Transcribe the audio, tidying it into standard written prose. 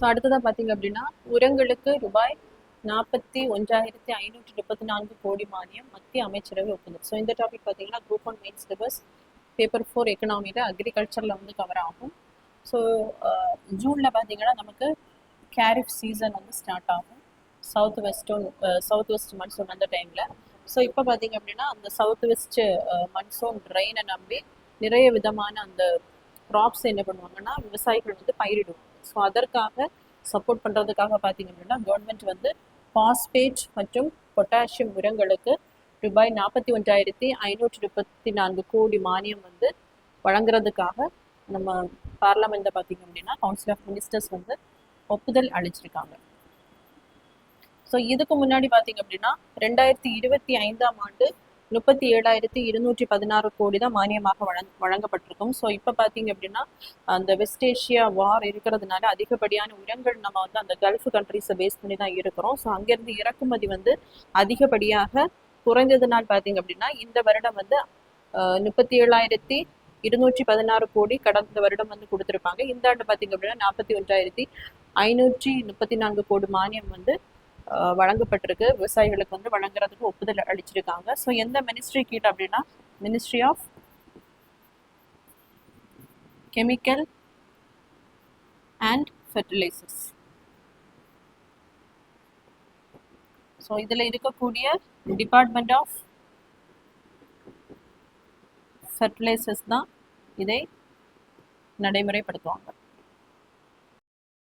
So அடுத்ததாக பார்த்தீங்க அப்படின்னா உரங்களுக்கு ரூபாய் 41,534 கோடி மானியம் மத்திய அமைச்சரவை ஒப்புதல். ஸோ இந்த டாபிக் பார்த்தீங்கன்னா குரூப் 1 மெயின் சிலபஸ் பேப்பர் 4 எக்கனாமியில் அக்ரிகல்ச்சரில் வந்து கவர் ஆகும். ஸோ ஜூனில் பார்த்தீங்கன்னா நமக்கு கேரிஃப் சீசன் வந்து ஸ்டார்ட் ஆகும், சவுத் வெஸ்ட் மன்சூன் அந்த டைமில். ஸோ இப்போ பார்த்தீங்க அப்படின்னா அந்த சவுத் வெஸ்ட் மன்சூன் ரெயினை நம்பி நிறைய விதமான அந்த க்ராப்ஸ் என்ன பண்ணுவாங்கன்னா விவசாயிகள் வந்து பயிரிடுவாங்க. ஸோ அதற்காக சப்போர்ட் பண்ணுறதுக்காக பார்த்தீங்க அப்படின்னா கவர்மெண்ட் வந்து பாஸ்பேட் மற்றும் பொட்டாசியம் உரங்களுக்கு ரூபாய் 41,534 கோடி மானியம் வந்து வழங்குறதுக்காக நம்ம பார்லமெண்ட்டில் பார்த்தீங்க அப்படின்னா கவுன்சில் ஆஃப் மினிஸ்டர்ஸ் வந்து ஒப்புதல் அளிச்சிருக்காங்க. ஸோ இதுக்கு முன்னாடி பார்த்தீங்க அப்படின்னா 2025ஆம் ஆண்டு 37,216 கோடி தான் மானியமாக வழங்கப்பட்டிருக்கும். ஸோ இப்போ பார்த்தீங்க அப்படின்னா அந்த வெஸ்ட் ஏஷியா வார் இருக்கிறதுனால அதிகப்படியான உரங்கள் நம்ம வந்து அந்த கல்ஃப் கண்ட்ரிஸை பேஸ் பண்ணி தான் இருக்கிறோம். ஸோ அங்கேருந்து இறக்குமதி வந்து அதிகப்படியாக குறைந்ததுனால் பார்த்தீங்க அப்படின்னா இந்த வருடம் வந்து 37,216 கோடி கடந்த வருடம் வந்து கொடுத்துருப்பாங்க. இந்த ஆண்டு பார்த்தீங்க அப்படின்னா 41,534 கோடி மானியம் வந்து வழங்கப்பட்டிருக்கு. விவசாயிகளுக்கு வந்து வழங்குறதுக்கு ஒப்புதல் அளிச்சிருக்காங்க. ஸோ எந்த மினிஸ்ட்ரி கீழ் அப்படின்னா ministry of chemical and fertilizers. So இதில் இருக்கக்கூடிய டிபார்ட்மெண்ட் ஆஃப் ஃபெர்டிலைசர்ஸ் தான் இதை நடைமுறைப்படுத்துவாங்க.